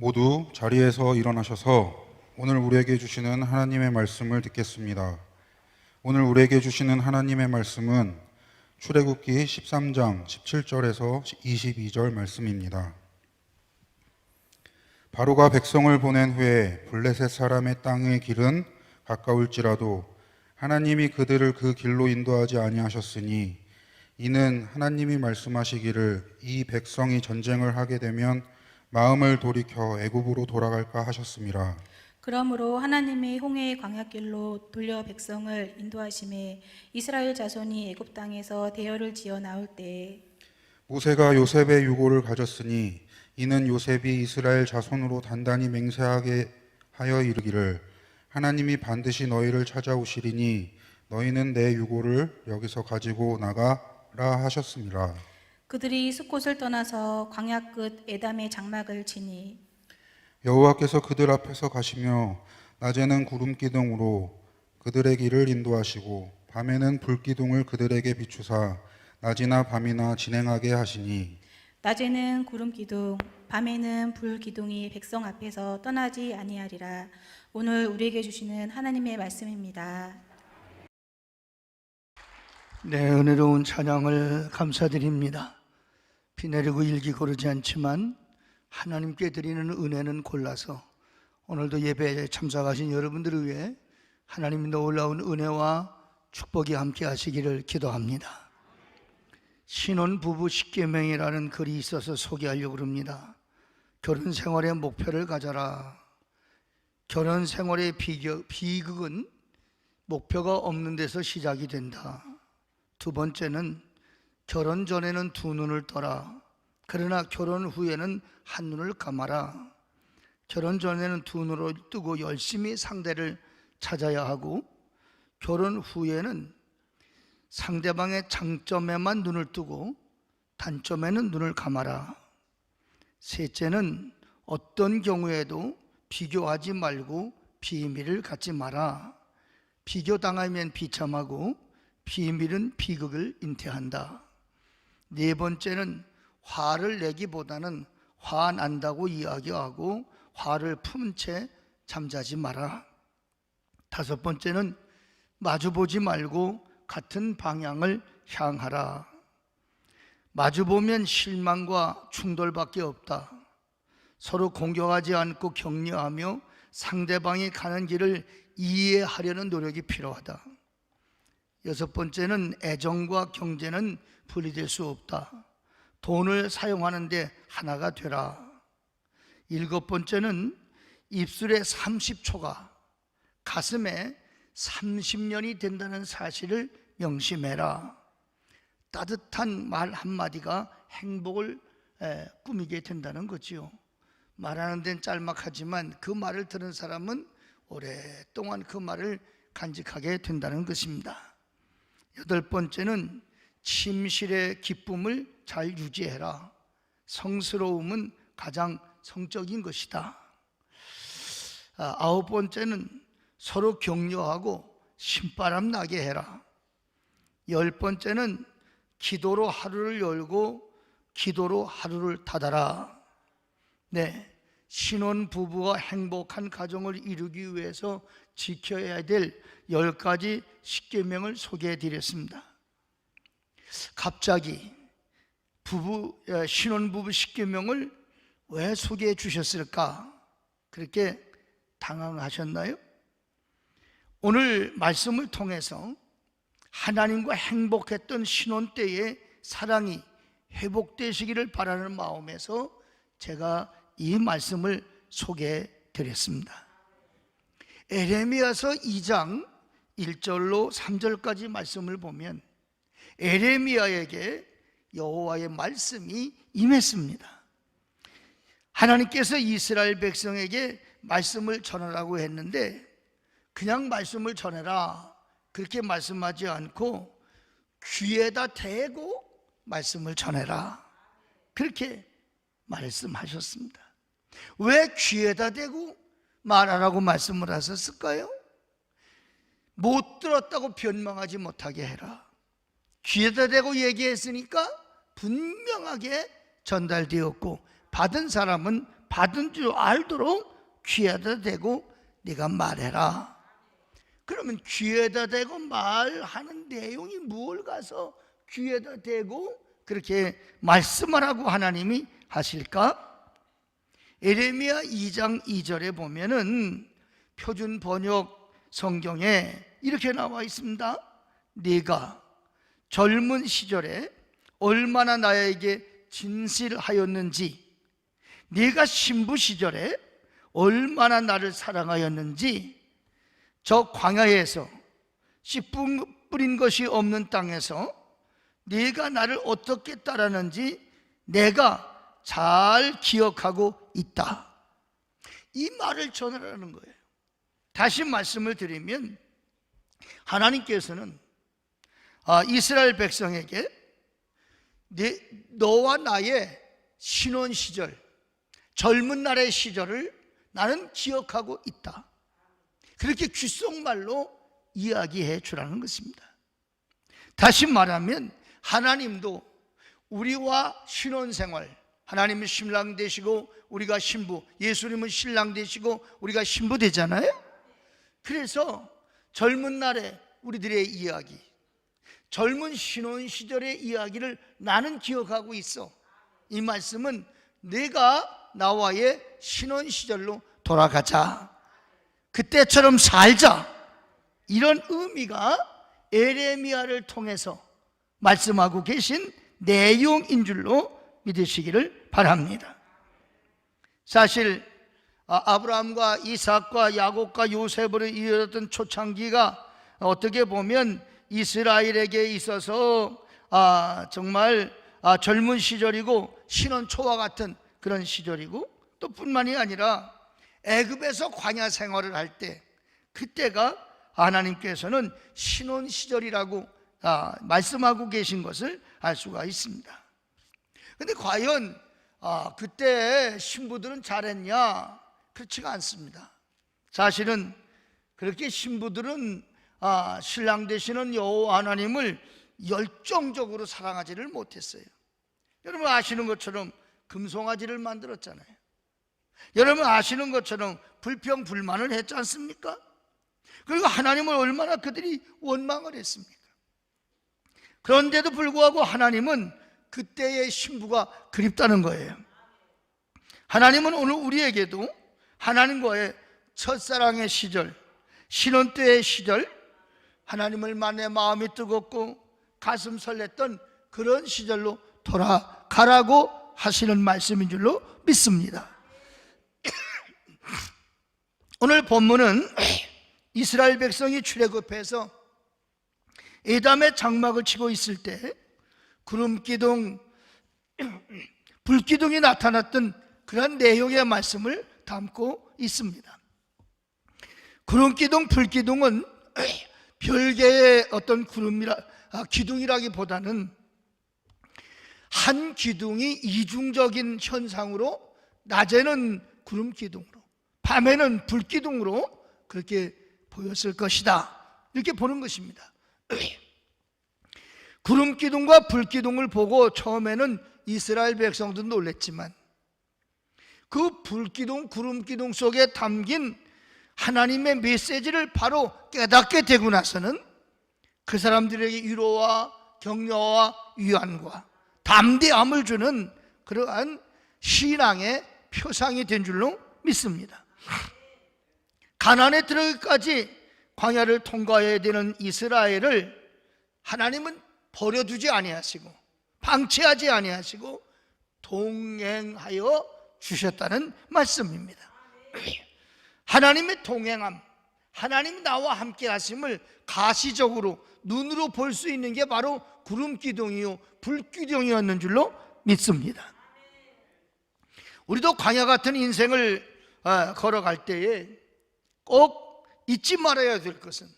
모두 자리에서 일어나셔서 오늘 우리에게 주시는 하나님의 말씀을 듣겠습니다. 오늘 우리에게 주시는 하나님의 말씀은 출애굽기 13장 17절에서 22절 말씀입니다. 바로가 백성을 보낸 후에 블레셋 사람의 땅의 길은 가까울지라도 하나님이 그들을 그 길로 인도하지 아니하셨으니 이는 하나님이 말씀하시기를 이 백성이 전쟁을 하게 되면 마음을 돌이켜 애굽으로 돌아갈까 하셨습니다. 그러므로 하나님이 홍해의 광야길로 돌려 백성을 인도하심에 이스라엘 자손이 애굽 땅에서 대열을 지어 나올 때에 모세가 요셉의 유고를 가졌으니 이는 요셉이 이스라엘 자손으로 단단히 맹세하게 하여 이르기를 하나님이 반드시 너희를 찾아오시리니 너희는 내 유고를 여기서 가지고 나가라 하셨습니다. 그들이 숲곳을 떠나서 광야 끝 에담의 장막을 치니 여호와께서 그들 앞에서 가시며 낮에는 구름 기둥으로 그들의 길을 인도하시고 밤에는 불 기둥을 그들에게 비추사 낮이나 밤이나 진행하게 하시니 낮에는 구름 기둥 밤에는 불 기둥이 백성 앞에서 떠나지 아니하리라. 오늘 우리에게 주시는 하나님의 말씀입니다. 네, 은혜로운 찬양을 감사드립니다. 비 내리고 일기 고르지 않지만 하나님께 드리는 은혜는 골라서 오늘도 예배에 참석하신 여러분들을 위해 하나님의 놀라운 은혜와 축복이 함께 하시기를 기도합니다. 신혼부부 십계명이라는 글이 있어서 소개하려고 합니다. 결혼 생활의 목표를 가져라. 결혼 생활의 비극은 목표가 없는 데서 시작이 된다. 두 번째는 결혼 전에는 두 눈을 떠라. 그러나 결혼 후에는 한 눈을 감아라. 결혼 전에는 두 눈을 뜨고 열심히 상대를 찾아야 하고 결혼 후에는 상대방의 장점에만 눈을 뜨고 단점에는 눈을 감아라. 셋째는 어떤 경우에도 비교하지 말고 비밀을 갖지 마라. 비교당하면 비참하고 비밀은 비극을 잉태한다. 네 번째는 화를 내기보다는 화 난다고 이야기하고 화를 품은 채 잠자지 마라. 다섯 번째는 마주보지 말고 같은 방향을 향하라. 마주보면 실망과 충돌밖에 없다. 서로 공격하지 않고 격려하며 상대방이 가는 길을 이해하려는 노력이 필요하다. 여섯 번째는 애정과 경제는 분리될 수 없다. 돈을 사용하는데 하나가 되라. 일곱 번째는 입술의 30초가 가슴에 30년이 된다는 사실을 명심해라. 따뜻한 말 한마디가 행복을 꾸미게 된다는 거지요. 말하는 데는 짤막하지만 그 말을 들은 사람은 오랫동안 그 말을 간직하게 된다는 것입니다. 여덟 번째는 침실의 기쁨을 잘 유지해라. 성스러움은 가장 성적인 것이다. 아홉 번째는 서로 격려하고 신바람 나게 해라. 열 번째는 기도로 하루를 열고 기도로 하루를 닫아라. 네, 신혼부부가 행복한 가정을 이루기 위해서 지켜야 될 10가지 십계명을 소개해 드렸습니다. 갑자기 신혼부부 십계명을 왜 소개해 주셨을까? 그렇게 당황하셨나요? 오늘 말씀을 통해서 하나님과 행복했던 신혼 때의 사랑이 회복되시기를 바라는 마음에서 제가 이 말씀을 소개해 드렸습니다. 에레미야서 2장 1절로 3절까지 말씀을 보면 에레미야에게 여호와의 말씀이 임했습니다. 하나님께서 이스라엘 백성에게 말씀을 전하라고 했는데 그냥 말씀을 전해라 그렇게 말씀하지 않고 귀에다 대고 말씀을 전해라 그렇게 말씀하셨습니다. 왜 귀에다 대고 말하라고 말씀을 하셨을까요? 못 들었다고 변명하지 못하게 해라. 귀에다 대고 얘기했으니까 분명하게 전달되었고 받은 사람은 받은 줄 알도록 귀에다 대고 네가 말해라. 그러면 귀에다 대고 말하는 내용이 뭘 가서 귀에다 대고 그렇게 말씀하라고 하나님이 하실까? 에레미야 2장 2절에 보면은 표준 번역 성경에 이렇게 나와 있습니다. 네가 젊은 시절에 얼마나 나에게 진실하였는지, 네가 신부 시절에 얼마나 나를 사랑하였는지, 저 광야에서 씨 뿌린 것이 없는 땅에서 네가 나를 어떻게 따랐는지 내가 잘 기억하고 있다. 이 말을 전하라는 거예요. 다시 말씀을 드리면 하나님께서는 이스라엘 백성에게 너와 나의 신혼 시절, 젊은 날의 시절을 나는 기억하고 있다. 그렇게 귓속말로 이야기해 주라는 것입니다. 다시 말하면 하나님도 우리와 신혼생활, 하나님은 신랑 되시고 우리가 신부, 예수님은 신랑 되시고 우리가 신부 되잖아요. 그래서 젊은 날에 우리들의 이야기, 젊은 신혼 시절의 이야기를 나는 기억하고 있어. 이 말씀은 내가 나와의 신혼 시절로 돌아가자, 그때처럼 살자, 이런 의미가 에레미야를 통해서 말씀하고 계신 내용인 줄로 믿으시기를 바랍니다. 사실 아브라함과 이삭과 야곱과 요셉으로 이어졌던 초창기가 어떻게 보면 이스라엘에게 있어서 정말 젊은 시절이고 신혼 초와 같은 그런 시절이고, 또 뿐만이 아니라 애굽에서 광야 생활을 할 때, 그때가 하나님께서는 신혼 시절이라고 말씀하고 계신 것을 알 수가 있습니다. 그런데 과연 그때 신부들은 잘했냐? 그렇지가 않습니다. 사실은 그렇게 신부들은 신랑 되시는 여호와 하나님을 열정적으로 사랑하지를 못했어요. 여러분 아시는 것처럼 금송아지를 만들었잖아요. 여러분 아시는 것처럼 불평불만을 했지 않습니까? 그리고 하나님을 얼마나 그들이 원망을 했습니까? 그런데도 불구하고 하나님은 그때의 신부가 그립다는 거예요. 하나님은 오늘 우리에게도 하나님과의 첫사랑의 시절, 신혼 때의 시절, 하나님을 만나 마음이 뜨겁고 가슴 설렜던 그런 시절로 돌아가라고 하시는 말씀인 줄로 믿습니다. 오늘 본문은 이스라엘 백성이 출애굽해서 에담의 장막을 치고 있을 때 구름기둥, 불기둥이 나타났던 그런 내용의 말씀을 담고 있습니다. 구름기둥, 불기둥은 별개의 어떤 기둥이라기보다는 한 기둥이 이중적인 현상으로 낮에는 구름기둥으로, 밤에는 불기둥으로 그렇게 보였을 것이다, 이렇게 보는 것입니다. 구름기둥과 불기둥을 보고 처음에는 이스라엘 백성도 놀랬지만 그 불기둥, 구름기둥 속에 담긴 하나님의 메시지를 바로 깨닫게 되고 나서는 그 사람들에게 위로와 격려와 위안과 담대함을 주는 그러한 신앙의 표상이 된 줄로 믿습니다. 가나안에 들어가기까지 광야를 통과해야 되는 이스라엘을 하나님은 버려두지 아니하시고 방치하지 아니하시고 동행하여 주셨다는 말씀입니다. 하나님의 동행함, 하나님 나와 함께 하심을 가시적으로 눈으로 볼 수 있는 게 바로 구름기둥이요 불기둥이었는 줄로 믿습니다. 우리도 광야 같은 인생을 걸어갈 때에 꼭 잊지 말아야 될 것은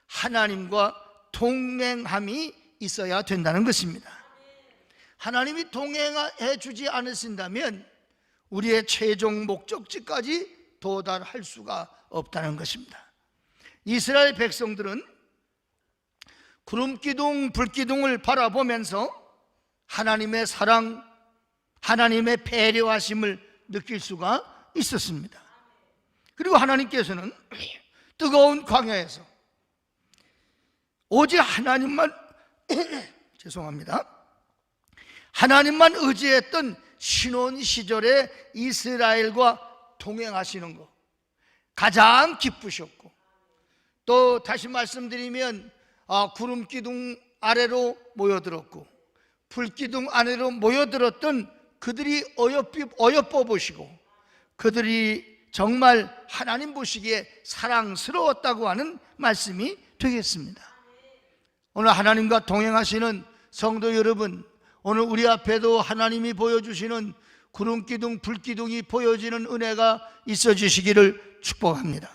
하나님과 동행함이 있어야 된다는 것입니다. 하나님이 동행해 주지 않으신다면 우리의 최종 목적지까지 도달할 수가 없다는 것입니다. 이스라엘 백성들은 구름기둥, 불기둥을 바라보면서 하나님의 사랑, 하나님의 배려하심을 느낄 수가 있었습니다. 그리고 하나님께서는 뜨거운 광야에서 오직 하나님만 죄송합니다. 하나님만 의지했던 신혼 시절에 이스라엘과 동행하시는 것 가장 기쁘셨고, 또 다시 말씀드리면 구름 기둥 아래로 모여들었고 불 기둥 아래로 모여들었던 그들이 어여뻐 보시고 그들이 정말 하나님 보시기에 사랑스러웠다고 하는 말씀이 되겠습니다. 오늘 하나님과 동행하시는 성도 여러분, 오늘 우리 앞에도 하나님이 보여주시는 구름 기둥 불 기둥이 보여지는 은혜가 있어 주시기를 축복합니다.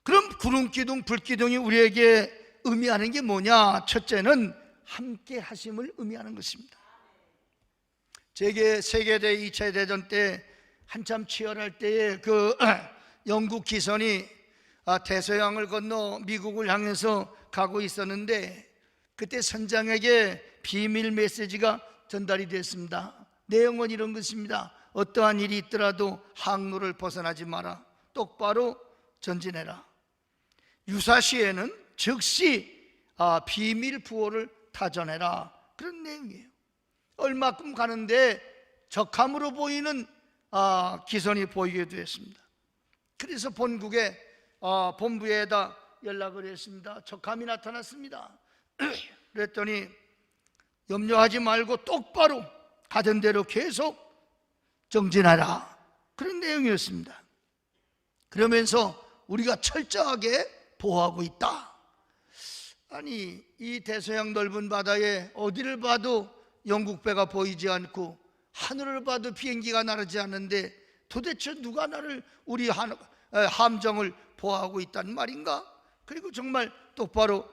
그럼 구름 기둥 불 기둥이 우리에게 의미하는 게 뭐냐? 첫째는 함께 하심을 의미하는 것입니다. 세계대 2차 대전 때 한참 치열할 때에 그 영국 기선이 대서양을 건너 미국을 향해서 가고 있었는데, 그때 선장에게 비밀 메시지가 전달이 됐습니다. 내용은 이런 것입니다. 어떠한 일이 있더라도 항로를 벗어나지 마라. 똑바로 전진해라. 유사시에는 즉시 비밀 부호를 타전해라. 그런 내용이에요. 얼마큼 가는데 적함으로 보이는 기선이 보이게 되었습니다. 그래서 본국의 본부에다 연락을 했습니다. 적함이 나타났습니다. 그랬더니 염려하지 말고 똑바로 가던 대로 계속 정진하라. 그런 내용이었습니다. 그러면서 우리가 철저하게 보호하고 있다. 아니, 이 대서양 넓은 바다에 어디를 봐도 영국 배가 보이지 않고 하늘을 봐도 비행기가 나르지 않는데 도대체 누가 나를 우리 함정을 보호하고 있다는 말인가? 그리고 정말 똑바로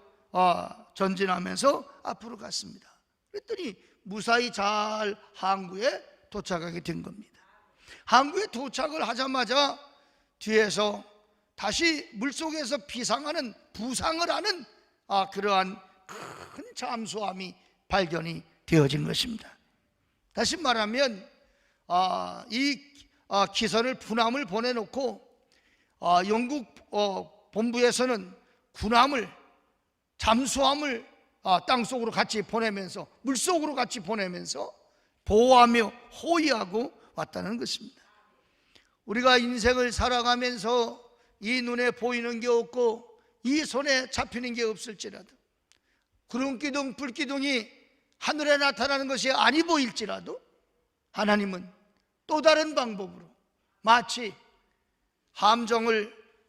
전진하면서 앞으로 갔습니다. 그랬더니 무사히 잘 항구에 도착하게 된 겁니다. 항구에 도착을 하자마자 뒤에서 다시 물속에서 부상을 하는 그러한 큰 잠수함이 발견이 되어진 것입니다. 다시 말하면 이 기선을 군함을 보내놓고 영국 본부에서는 잠수함을 땅속으로 같이 보내면서 물속으로 같이 보내면서 보호하며 호위하고 왔다는 것입니다. 우리가 인생을 살아가면서 이 눈에 보이는 게 없고 이 손에 잡히는 게 없을지라도, 구름 기둥 불 기둥이 하늘에 나타나는 것이 아니 보일지라도 하나님은 또 다른 방법으로 마치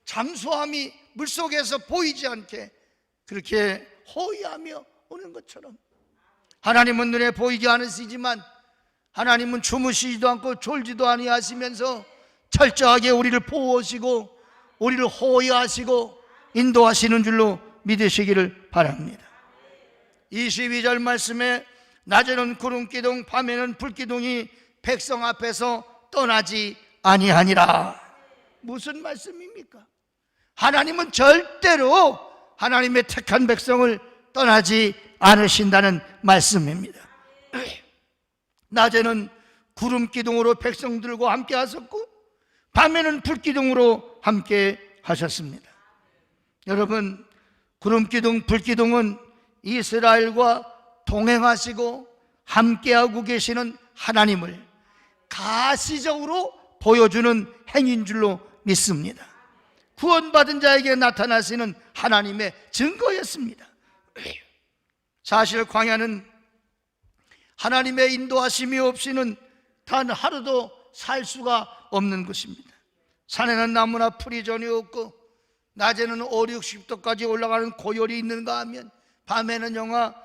잠수함이 물속에서 보이지 않게 그렇게 호위하며 오는 것처럼, 하나님은 눈에 보이지 않으시지만 하나님은 주무시지도 않고 졸지도 아니하시면서 철저하게 우리를 보호하시고 우리를 호위하시고 인도하시는 줄로 믿으시기를 바랍니다. 22절 말씀에 낮에는 구름기둥 밤에는 불기둥이 백성 앞에서 떠나지 아니하니라. 무슨 말씀입니까? 하나님은 절대로 하나님의 택한 백성을 떠나지 않으신다는 말씀입니다. 낮에는 구름기둥으로 백성들과 함께 하셨고 밤에는 불기둥으로 함께 하셨습니다. 여러분, 구름기둥 불기둥은 이스라엘과 동행하시고 함께하고 계시는 하나님을 가시적으로 보여주는 행인 줄로 믿습니다. 구원받은 자에게 나타나시는 하나님의 증거였습니다. 사실 광야는 하나님의 인도하심이 없이는 단 하루도 살 수가 없는 것입니다. 산에는 나무나 풀이 전혀 없고 낮에는 5, 60도까지 올라가는 고열이 있는가 하면 밤에는 영하로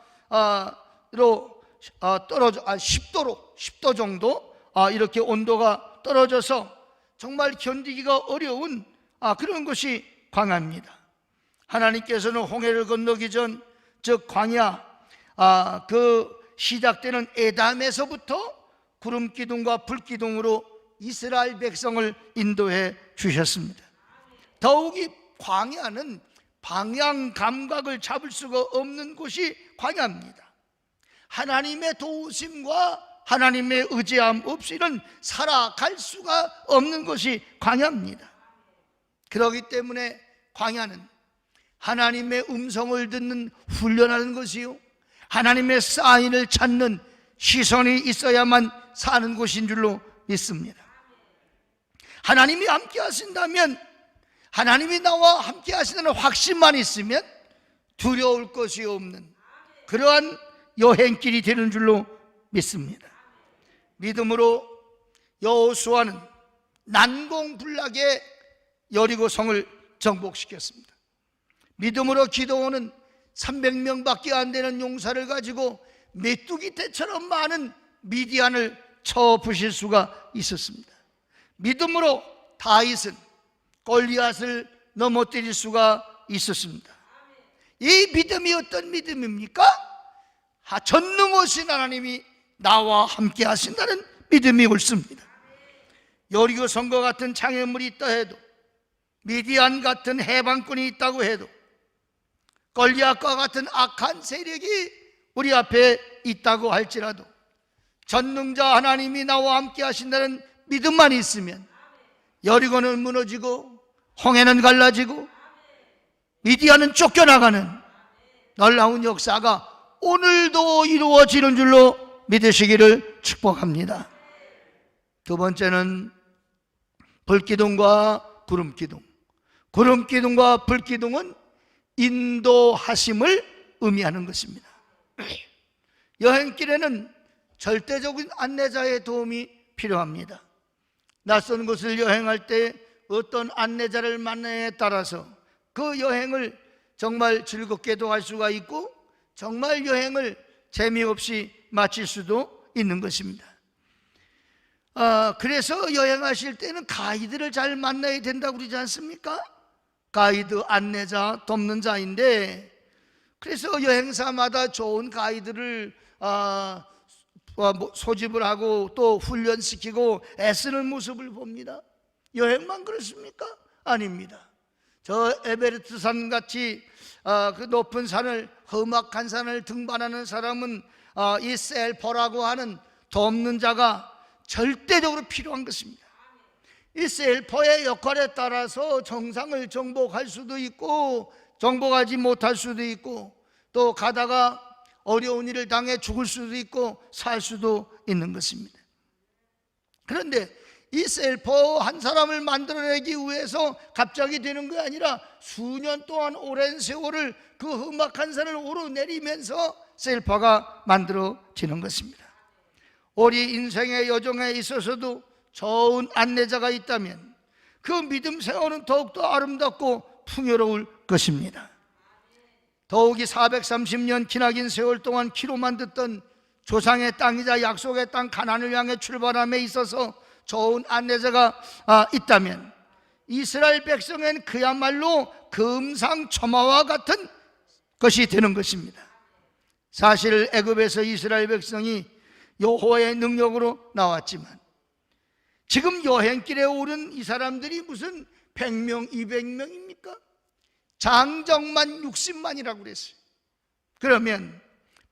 떨어져 10도 정도 이렇게 온도가 떨어져서 정말 견디기가 어려운 그런 것이 광야입니다. 하나님께서는 홍해를 건너기 전, 즉 광야 그 시작되는 에담에서부터 구름기둥과 불기둥으로 이스라엘 백성을 인도해 주셨습니다. 더욱이 광야는 방향 감각을 잡을 수가 없는 곳이 광야입니다. 하나님의 도우심과 하나님의 의지함 없이는 살아갈 수가 없는 것이 광야입니다. 그렇기 때문에 광야는 하나님의 음성을 듣는 훈련하는 것이요, 하나님의 사인을 찾는 시선이 있어야만 사는 곳인 줄로 믿습니다. 하나님이 함께 하신다면, 하나님이 나와 함께 하신다는 확신만 있으면 두려울 것이 없는 그러한 여행길이 되는 줄로 믿습니다. 믿음으로 여호수아는 난공불락의 여리고성을 정복시켰습니다. 믿음으로 기도원은 300명밖에 안 되는 용사를 가지고 메뚜기 떼처럼 많은 미디안을 쳐 부실 수가 있었습니다. 믿음으로 다윗은 골리앗을 넘어뜨릴 수가 있었습니다. 이 믿음이 어떤 믿음입니까? 전능하신 하나님이 나와 함께 하신다는 믿음이 옳습니다. 여리고성과 같은 장애물이 있다 해도, 미디안 같은 해방꾼이 있다고 해도, 골리앗과 같은 악한 세력이 우리 앞에 있다고 할지라도 전능자 하나님이 나와 함께 하신다는 믿음만 있으면 여리고는 무너지고 홍해는 갈라지고 미디안은 쫓겨나가는 놀라운 역사가 오늘도 이루어지는 줄로 믿으시기를 축복합니다. 두 번째는 불기둥과 구름기둥. 구름기둥과 불기둥은 인도하심을 의미하는 것입니다. 여행길에는 절대적인 안내자의 도움이 필요합니다. 낯선 곳을 여행할 때 어떤 안내자를 만나에 따라서 그 여행을 정말 즐겁게도 할 수가 있고 정말 여행을 재미없이 마칠 수도 있는 것입니다. 그래서 여행하실 때는 가이드를 잘 만나야 된다고 그러지 않습니까? 가이드, 안내자, 돕는 자인데, 그래서 여행사마다 좋은 가이드를 소집을 하고 또 훈련시키고 애쓰는 모습을 봅니다. 여행만 그렇습니까? 아닙니다. 저 에베레스트 산 같이 그 높은 산을, 험악한 산을 등반하는 사람은 이 셀퍼라고 하는 돕는 자가 절대적으로 필요한 것입니다. 이 셀퍼의 역할에 따라서 정상을 정복할 수도 있고 정복하지 못할 수도 있고, 또 가다가 어려운 일을 당해 죽을 수도 있고 살 수도 있는 것입니다. 그런데 이 셀퍼 한 사람을 만들어내기 위해서 갑자기 되는 게 아니라 수년 동안 오랜 세월을 그 험악한 산을 오르내리면서 셀퍼가 만들어지는 것입니다. 우리 인생의 여정에 있어서도 좋은 안내자가 있다면 그 믿음 생활은 더욱더 아름답고 풍요로울 것입니다. 더욱이 430년 기나긴 세월 동안 귀로만 듣던 조상의 땅이자 약속의 땅 가나안을 향해 출발함에 있어서 좋은 안내자가 있다면 이스라엘 백성엔 그야말로 금상첨화와 같은 것이 되는 것입니다. 사실 애굽에서 이스라엘 백성이 여호와의 능력으로 나왔지만 지금 여행길에 오른 이 사람들이 무슨 100명, 200명입니까? 장정만 60만이라고 그랬어요. 그러면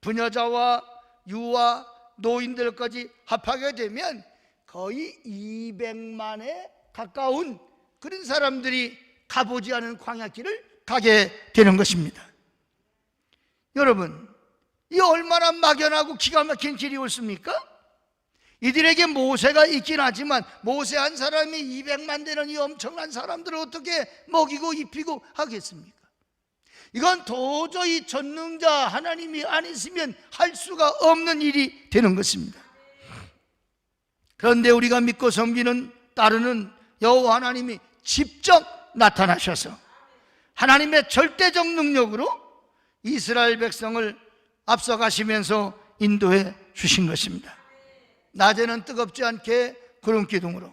부녀자와 유아, 노인들까지 합하게 되면 거의 200만에 가까운 그런 사람들이 가보지 않은 광야길을 가게 되는 것입니다. 여러분, 이 얼마나 막연하고 기가 막힌 길이 옳습니까? 이들에게 모세가 있긴 하지만 모세 한 사람이 200만 되는 이 엄청난 사람들을 어떻게 먹이고 입히고 하겠습니까? 이건 도저히 전능자 하나님이 아니시면 할 수가 없는 일이 되는 것입니다. 그런데 우리가 믿고 섬기는 따르는 여호와 하나님이 직접 나타나셔서 하나님의 절대적 능력으로 이스라엘 백성을 앞서가시면서 인도해 주신 것입니다. 낮에는 뜨겁지 않게 구름기둥으로,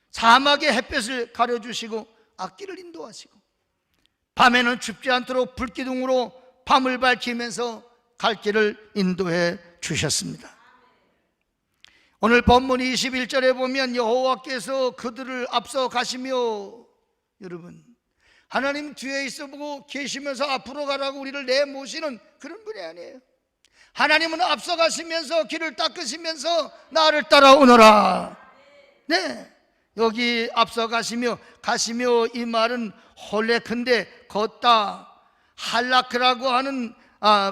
사막의 햇볕을 가려주시고 앞길을 인도하시고, 밤에는 춥지 않도록 불기둥으로 밤을 밝히면서 갈 길을 인도해 주셨습니다. 오늘 본문 21절에 보면 여호와께서 그들을 앞서 가시며, 여러분, 하나님 뒤에 있어 보고 계시면서 앞으로 가라고 우리를 내모시는 그런 분이 아니에요. 하나님은 앞서가시면서 길을 닦으시면서 나를 따라오너라. 네, 여기 앞서가시며 가시며 이 말은 홀레근데 걷다, 할라크라고 하는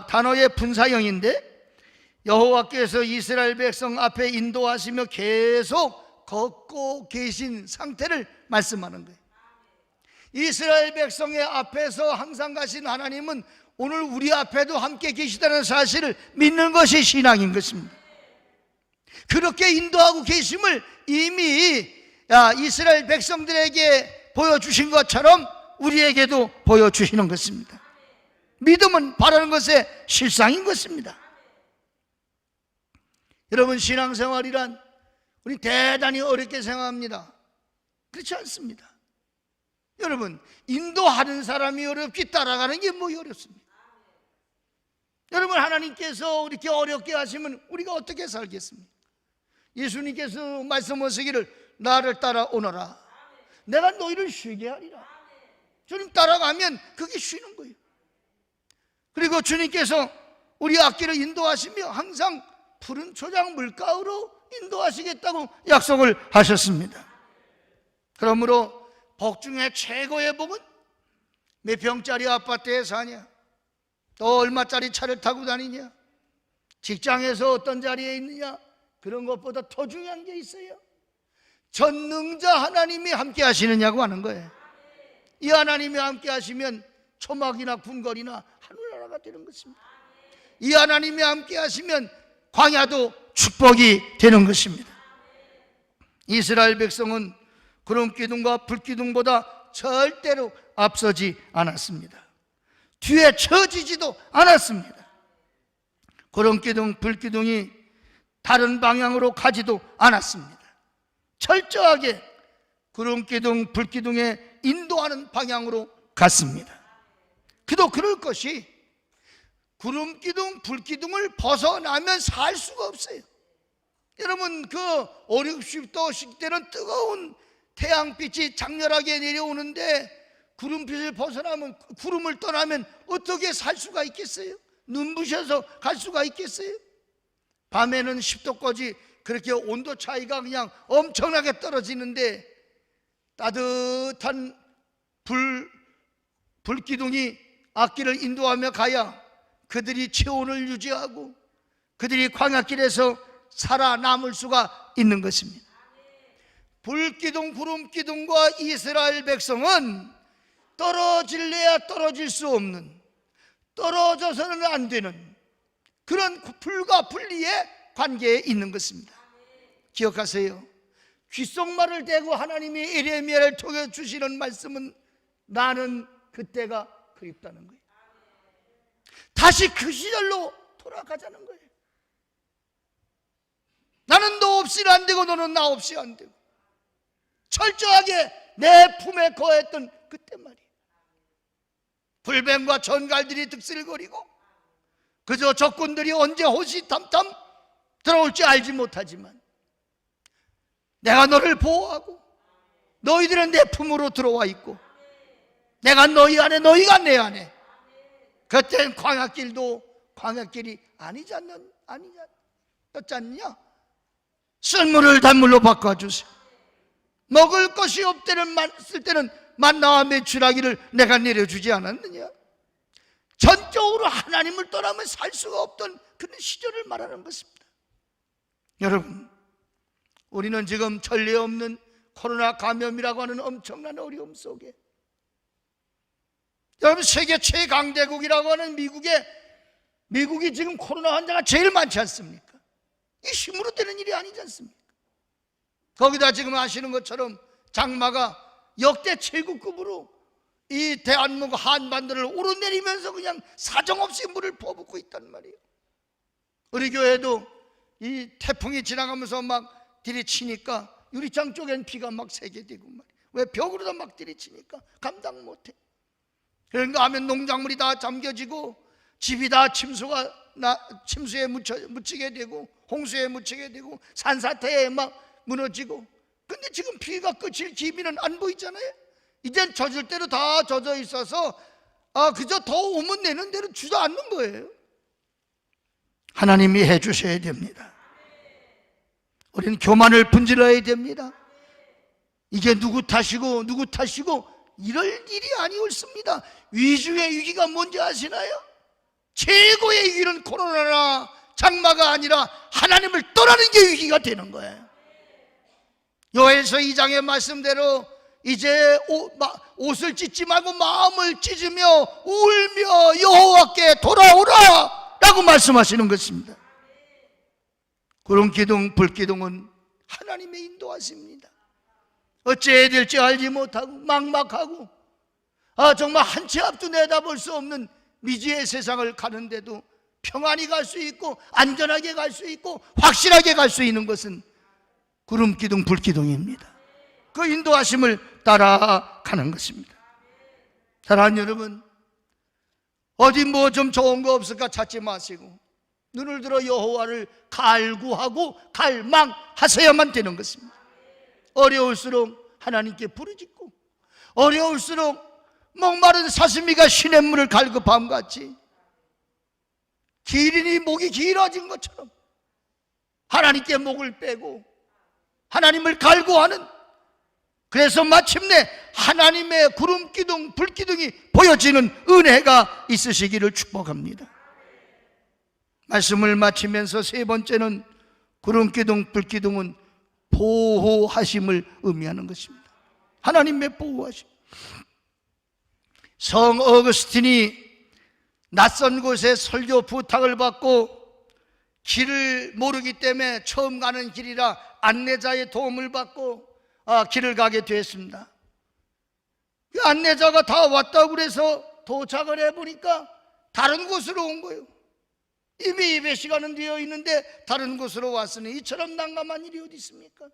단어의 분사형인데, 여호와께서 이스라엘 백성 앞에 인도하시며 계속 걷고 계신 상태를 말씀하는 거예요. 이스라엘 백성의 앞에서 항상 가신 하나님은 오늘 우리 앞에도 함께 계시다는 사실을 믿는 것이 신앙인 것입니다. 그렇게 인도하고 계심을 이미 이스라엘 백성들에게 보여주신 것처럼 우리에게도 보여주시는 것입니다. 믿음은 바라는 것의 실상인 것입니다. 여러분, 신앙생활이란 우리 대단히 어렵게 생각합니다. 그렇지 않습니다. 여러분, 인도하는 사람이 어렵지 따라가는 게 뭐 어렵습니까? 여러분, 하나님께서 이렇게 어렵게 하시면 우리가 어떻게 살겠습니까? 예수님께서 말씀하시기를 나를 따라오너라, 내가 너희를 쉬게 하리라. 주님 따라가면 그게 쉬는 거예요. 그리고 주님께서 우리 앞길을 인도하시며 항상 푸른 초장 물가로 인도하시겠다고 약속을 하셨습니다. 그러므로 복 중에 최고의 복은 몇 평짜리 아파트에 사냐, 또 얼마짜리 차를 타고 다니냐, 직장에서 어떤 자리에 있느냐, 그런 것보다 더 중요한 게 있어요. 전능자 하나님이 함께 하시느냐고 하는 거예요. 이 하나님이 함께 하시면 초막이나 궁궐이나 하늘나라가 되는 것입니다. 이 하나님이 함께 하시면 광야도 축복이 되는 것입니다. 이스라엘 백성은 구름기둥과 불기둥보다 절대로 앞서지 않았습니다. 뒤에 처지지도 않았습니다. 구름기둥, 불기둥이 다른 방향으로 가지도 않았습니다. 철저하게 구름기둥, 불기둥에 인도하는 방향으로 갔습니다. 그도 그럴 것이 구름기둥, 불기둥을 벗어나면 살 수가 없어요. 여러분, 그 5, 60도씩 되는 뜨거운 태양빛이 장렬하게 내려오는데 구름빛을 벗어나면, 구름을 떠나면 어떻게 살 수가 있겠어요? 눈부셔서 갈 수가 있겠어요? 밤에는 10도까지 그렇게 온도 차이가 그냥 엄청나게 떨어지는데 따뜻한 불기둥이 앞길을 인도하며 가야 그들이 체온을 유지하고 그들이 광야길에서 살아남을 수가 있는 것입니다. 불기둥, 구름기둥과 이스라엘 백성은 떨어질래야 떨어질 수 없는, 떨어져서는 안 되는 그런 불과 분리의 관계에 있는 것입니다. 기억하세요. 귓속말을 대고 하나님이 예레미야를 통해 주시는 말씀은 나는 그때가 그립다는 거예요. 다시 그 시절로 돌아가자는 거예요. 나는 너 없이는 안 되고 너는 나 없이 안 되고 철저하게 내 품에 거했던 그때 말이에요. 불뱀과 전갈들이 득실거리고 그저 적군들이 언제 호시탐탐 들어올지 알지 못하지만 내가 너를 보호하고 너희들은 내 품으로 들어와 있고 내가 너희 안에 너희가 내 안에, 그때는 광야길도 광야길이 아니지 않냐? 쓴물을 단물로 바꿔주세요. 먹을 것이 없을 때는 만나와 메추라기를 내가 내려주지 않았느냐? 전적으로 하나님을 떠나면 살 수가 없던 그런 시절을 말하는 것입니다. 여러분, 우리는 지금 전례 없는 코로나 감염이라고 하는 엄청난 어려움 속에, 여러분, 세계 최강대국이라고 하는 미국이 지금 코로나 환자가 제일 많지 않습니까? 이 힘으로 되는 일이 아니지 않습니까? 거기다 지금 아시는 것처럼 장마가 역대 최고급으로 이 대한민국 한반도를 오르내리면서 그냥 사정없이 물을 퍼붓고 있단 말이에요. 우리 교회도 이 태풍이 지나가면서 막 들이치니까 유리창 쪽엔 비가 막 새게 되고 말이에요. 왜? 벽으로도 막 들이치니까 감당 못해. 그런가 하면 농작물이 다 잠겨지고 집이 다 침수에 묻히게 되고 홍수에 묻히게 되고 산사태에 막 무너지고. 근데 지금 비가 그칠 기미는 안 보이잖아요. 이젠 젖을 대로 다 젖어 있어서 그저 더 오면 내는 대로 주저앉는 거예요. 하나님이 해주셔야 됩니다. 우리는 교만을 분질러야 됩니다. 이게 누구 탓이고 이럴 일이 아니었습니다. 위중의 위기가 뭔지 아시나요? 최고의 위기는 코로나나 장마가 아니라 하나님을 떠나는 게 위기가 되는 거예요. 요에서 2장의 말씀대로 이제 옷을 찢지 말고 마음을 찢으며 울며 여호와께 돌아오라 라고 말씀하시는 것입니다. 구름기둥 불기둥은 하나님의 인도하십니다. 어찌해야 될지 알지 못하고 막막하고 정말 한 치 앞도 내다볼 수 없는 미지의 세상을 가는데도 평안히 갈 수 있고 안전하게 갈 수 있고 확실하게 갈 수 있는 것은 구름기둥 불기둥입니다. 그 인도하심을 따라가는 것입니다. 사랑하는 여러분, 어디 뭐 좀 좋은 거 없을까 찾지 마시고 눈을 들어 여호와를 갈구하고 갈망하셔야만 되는 것입니다. 어려울수록 하나님께 부르짖고 어려울수록 목마른 사슴이가 시냇물을 갈급함 같이 기린이 목이 길어진 것처럼 하나님께 목을 빼고 하나님을 갈구하는, 그래서 마침내 하나님의 구름기둥 불기둥이 보여지는 은혜가 있으시기를 축복합니다. 말씀을 마치면서 세 번째는 구름기둥 불기둥은 보호하심을 의미하는 것입니다. 하나님의 보호하심. 성 어거스틴이 낯선 곳에 설교 부탁을 받고 길을 모르기 때문에 처음 가는 길이라 안내자의 도움을 받고 길을 가게 되었습니다. 그 안내자가 다 왔다고 그래서 도착을 해보니까 다른 곳으로 온 거예요. 이미 예배 시간은 되어 있는데 다른 곳으로 왔으니 이처럼 난감한 일이 어디 있습니까?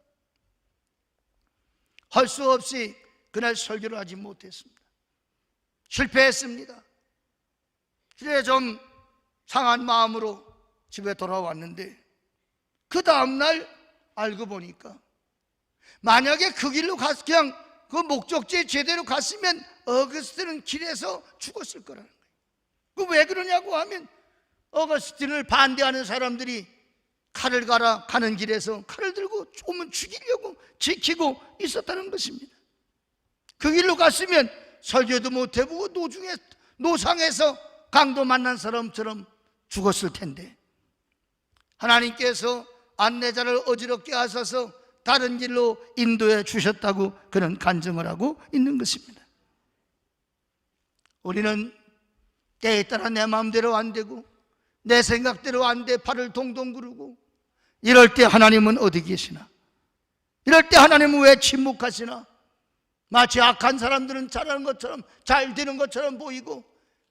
할 수 없이 그날 설교를 하지 못했습니다. 실패했습니다. 그래 좀 상한 마음으로 집에 돌아왔는데 그 다음날 알고 보니까 만약에 그 길로 그냥 그 목적지에 제대로 갔으면 어거스틴은 길에서 죽었을 거라는 거예요. 왜 그러냐고 하면 어거스틴을 반대하는 사람들이 칼을 갈아 가는 길에서 칼을 들고 조금 죽이려고 지키고 있었다는 것입니다. 그 길로 갔으면 설교도 못 해보고 노상에서 강도 만난 사람처럼 죽었을 텐데 하나님께서 안내자를 어지럽게 하셔서 다른 길로 인도해 주셨다고 그는 간증을 하고 있는 것입니다. 우리는 때에 따라 내 마음대로 안 되고 내 생각대로 안 돼 발을 동동 구르고 이럴 때 하나님은 어디 계시나? 이럴 때 하나님은 왜 침묵하시나? 마치 악한 사람들은 잘하는 것처럼 잘 되는 것처럼 보이고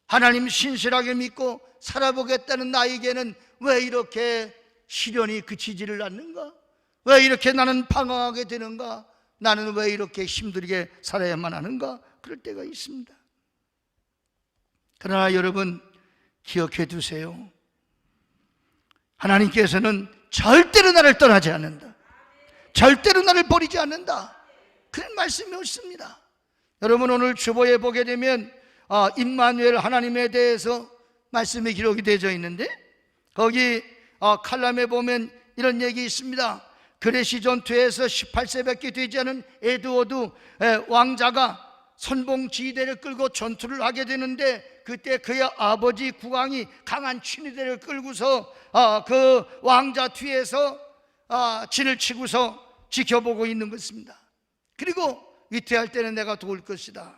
하나님 신실하게 믿고 살아보겠다는 나에게는 왜 이렇게 시련이 그치지를 않는가? 왜 이렇게 나는 방황하게 되는가? 나는 왜 이렇게 힘들게 살아야만 하는가? 그럴 때가 있습니다. 그러나 여러분 기억해 두세요. 하나님께서는 절대로 나를 떠나지 않는다. 절대로 나를 버리지 않는다. 그런 말씀이 없습니다. 여러분 오늘 주보에 보게 되면 임마누엘 하나님에 대해서 말씀이 기록이 되어 있는데 거기 칼럼에 보면 이런 얘기 있습니다. 그레시 전투에서 18세밖에 되지 않은 에드워드 왕자가 선봉지대를 끌고 전투를 하게 되는데 그때 그의 아버지 국왕이 강한 친위대를 끌고서 그 왕자 뒤에서 진을 치고서 지켜보고 있는 것입니다. 그리고 위태할 때는 내가 도울 것이다.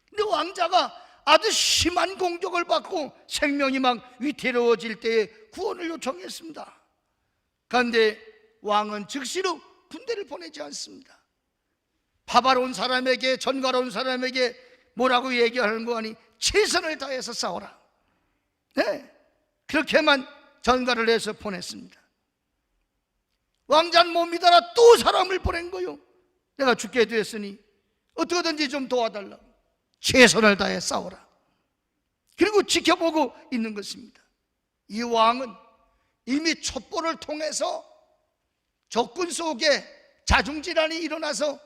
근데 왕자가 아주 심한 공격을 받고 생명이 막 위태로워질 때에 구원을 요청했습니다. 그런데 왕은 즉시로 군대를 보내지 않습니다. 밥하러 온 사람에게 전가로 온 사람에게 뭐라고 얘기하는 거 아니? 최선을 다해서 싸워라. 네, 그렇게만 전가를 해서 보냈습니다. 왕자는 못 믿어라 또 사람을 보낸 거요. 내가 죽게 되었으니 어떻게든지 좀 도와달라고. 최선을 다해 싸워라. 그리고 지켜보고 있는 것입니다. 이 왕은 이미 첩보를 통해서 적군 속에 자중질환이 일어나서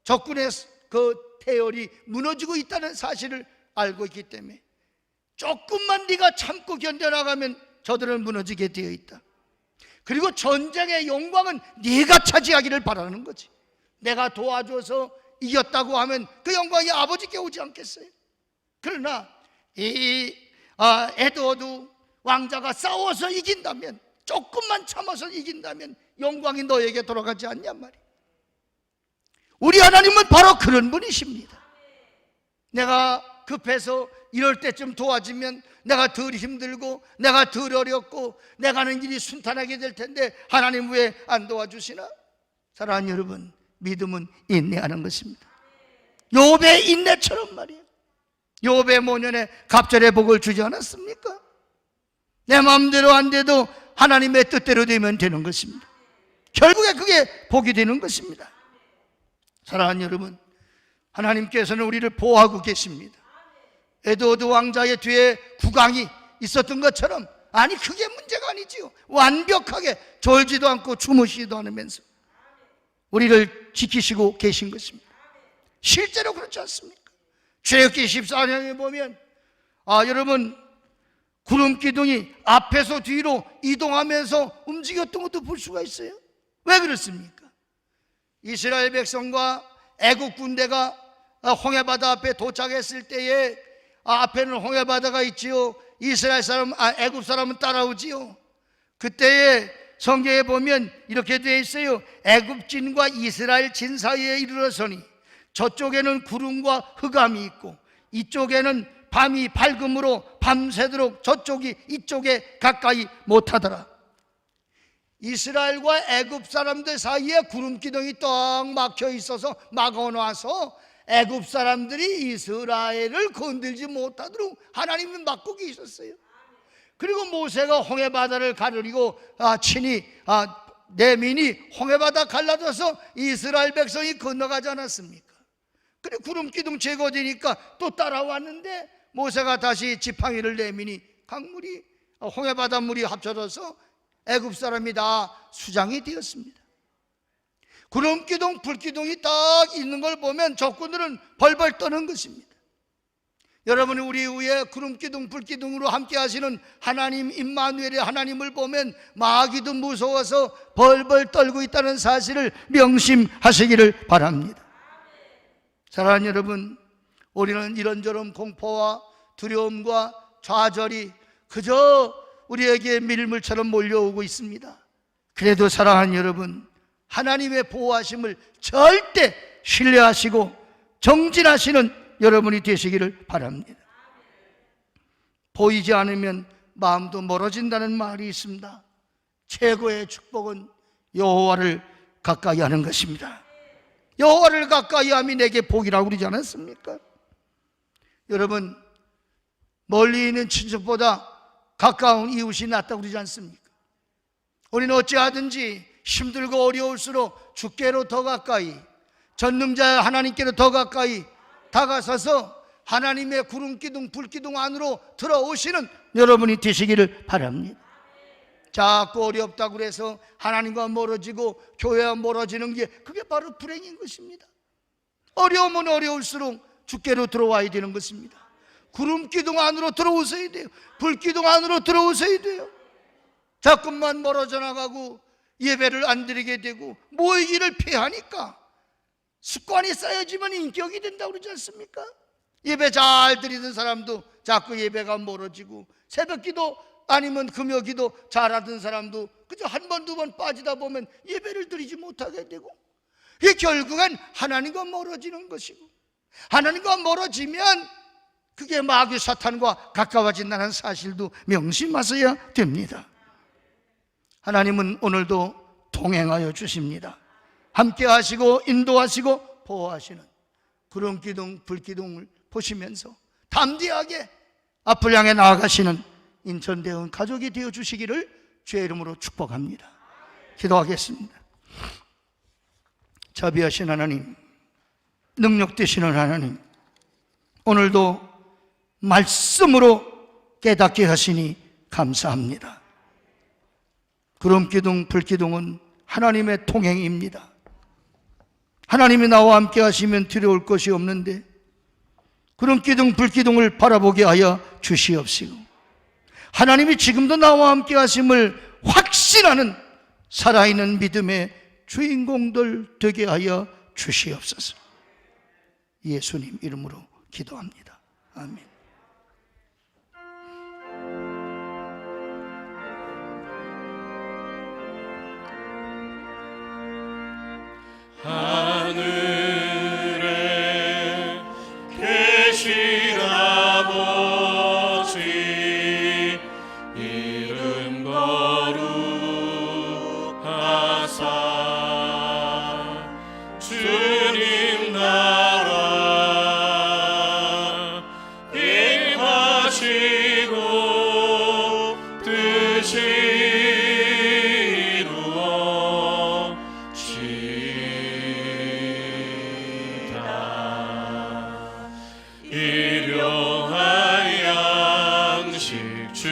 적군의 그 태열이 무너지고 있다는 사실을 알고 있기 때문에 조금만 네가 참고 견뎌나가면 저들은 무너지게 되어 있다. 그리고 전쟁의 영광은 네가 차지하기를 바라는 거지. 내가 도와줘서 이겼다고 하면 그 영광이 아버지께 오지 않겠어요? 그러나 이 에드워드 왕자가 싸워서 이긴다면, 조금만 참아서 이긴다면 영광이 너에게 돌아가지 않냔 말이에요. 우리 하나님은 바로 그런 분이십니다. 내가 급해서 이럴 때쯤 도와주면 내가 덜 힘들고 내가 덜 어렵고 내가 하는 일이 순탄하게 될 텐데 하나님 왜 안 도와주시나? 사랑하는 여러분, 믿음은 인내하는 것입니다. 욥의 인내처럼 말이에요. 욥의 모년에 갑절의 복을 주지 않았습니까? 내 마음대로 안 돼도 하나님의 뜻대로 되면 되는 것입니다. 결국에 그게 복이 되는 것입니다. 사랑하는 여러분, 하나님께서는 우리를 보호하고 계십니다. 에드워드 왕자의 뒤에 국왕이 있었던 것처럼, 아니 그게 문제가 아니지요. 완벽하게 졸지도 않고 주무시지도 않으면서 우리를 지키시고 계신 것입니다. 실제로 그렇지 않습니까? 출애굽기 14장에 보면 여러분, 구름 기둥이 앞에서 뒤로 이동하면서 움직였던 것도 볼 수가 있어요. 왜 그렇습니까? 이스라엘 백성과 애국 군대가 홍해바다 앞에 도착했을 때에 앞에는 홍해바다가 있지요. 이스라엘 사람, 애국 사람은 따라오지요. 그때에 성경에 보면 이렇게 되어 있어요. 애국진과 이스라엘 진 사이에 이르러서니 저쪽에는 구름과 흑암이 있고 이쪽에는 밤이 밝음으로 밤새도록 저쪽이 이쪽에 가까이 못하더라. 이스라엘과 애굽 사람들 사이에 구름 기둥이 떡 막혀 있어서 막아놔서 애굽 사람들이 이스라엘을 건들지 못하도록 하나님은 막고 계셨어요. 그리고 모세가 홍해바다를 가르리고 친히 내민이 홍해바다 갈라져서 이스라엘 백성이 건너가지 않았습니까? 그리고 구름 기둥 제거되니까 또 따라왔는데 모세가 다시 지팡이를 내미니 강물이 홍해바다 물이 합쳐져서 애굽 사람이 다 수장이 되었습니다. 구름 기둥, 불 기둥이 딱 있는 걸 보면 적군들은 벌벌 떠는 것입니다. 여러분이 우리 위에 구름 기둥, 불 기둥으로 함께 하시는 하나님 임마누엘의 하나님을 보면 마귀도 무서워서 벌벌 떨고 있다는 사실을 명심하시기를 바랍니다. 사랑하는 여러분, 우리는 이런저런 공포와 두려움과 좌절이 그저 우리에게 밀물처럼 몰려오고 있습니다. 그래도 사랑하는 여러분, 하나님의 보호하심을 절대 신뢰하시고 정진하시는 여러분이 되시기를 바랍니다. 보이지 않으면 마음도 멀어진다는 말이 있습니다. 최고의 축복은 여호와를 가까이 하는 것입니다. 여호와를 가까이 함이 내게 복이라고 그러지 않았습니까? 여러분, 멀리 있는 친척보다 가까운 이웃이 낫다고 그러지 않습니까? 우리는 어찌하든지 힘들고 어려울수록 주께로 더 가까이, 전능자 하나님께로 더 가까이 다가서서 하나님의 구름기둥 불기둥 안으로 들어오시는 여러분이 되시기를 바랍니다. 자꾸 어렵다고 그래서 하나님과 멀어지고 교회와 멀어지는 게 그게 바로 불행인 것입니다. 어려우면 어려울수록 주께로 들어와야 되는 것입니다. 구름기둥 안으로 들어오셔야 돼요. 불기둥 안으로 들어오셔야 돼요. 자꾸만 멀어져 나가고 예배를 안 드리게 되고 모이기를 피하니까 습관이 쌓여지면 인격이 된다고 그러지 않습니까? 예배 잘 드리던 사람도 자꾸 예배가 멀어지고, 새벽기도 아니면 금요기도 잘하던 사람도 그저 한 번, 두 번 빠지다 보면 예배를 드리지 못하게 되고, 이게 결국엔 하나님과 멀어지는 것이고, 하나님과 멀어지면 그게 마귀 사탄과 가까워진다는 사실도 명심하셔야 됩니다. 하나님은 오늘도 동행하여 주십니다. 함께 하시고 인도하시고 보호하시는 구름기둥 불기둥을 보시면서 담대하게 앞을 향해 나아가시는 인천대원 가족이 되어 주시기를 주의 이름으로 축복합니다. 기도하겠습니다. 자비하신 하나님, 능력 되시는 하나님, 오늘도 말씀으로 깨닫게 하시니 감사합니다. 구름기둥 불기둥은 하나님의 통행입니다. 하나님이 나와 함께 하시면 두려울 것이 없는데 구름기둥 불기둥을 바라보게 하여 주시옵시고, 하나님이 지금도 나와 함께 하심을 확신하는 살아있는 믿음의 주인공들 되게 하여 주시옵소서. 예수님 이름으로 기도합니다. 아멘. 하늘에 계신 아버지 이름 거룩하사 주님 나라 임하시고 뜻이 일용할 양식 주시고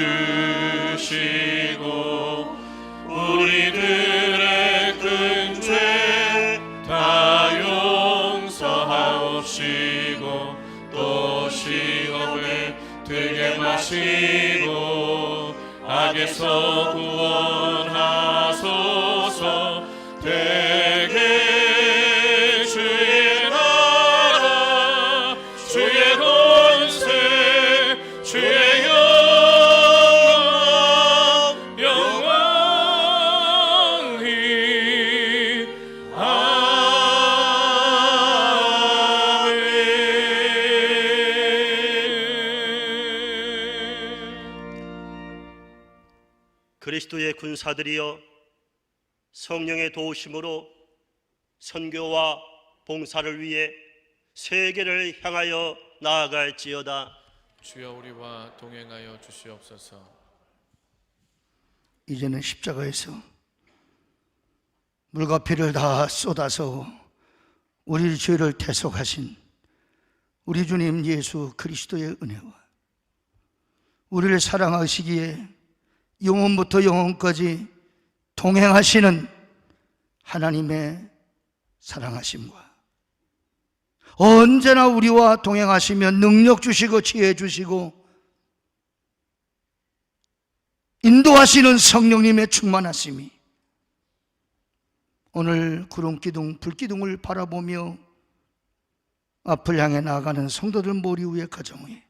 우리들의 큰 죄 다 용서하옵시고 또 시험에 들게 마시고 악에서 구원하소서. 대개 주의 나라 주의 권세 주의 영광이 아멘. 그리스도의 군사들이여 성령의 도우심으로 선교와 봉사를 위해 세계를 향하여 나아갈지어다. 주여 우리와 동행하여 주시옵소서. 이제는 십자가에서 물과 피를 다 쏟아서 우리 죄를 대속하신 우리 주님 예수 그리스도의 은혜와 우리를 사랑하시기에 영원부터 영원까지 동행하시는 하나님의 사랑하심과 언제나 우리와 동행하시며 능력 주시고 지혜 주시고 인도하시는 성령님의 충만하심이 오늘 구름기둥 불기둥을 바라보며 앞을 향해 나아가는 성도들 머리 위에 가정 위에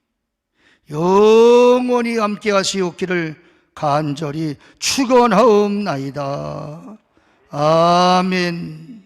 영원히 함께 하시옵기를 간절히 축원하옵나이다. 아멘.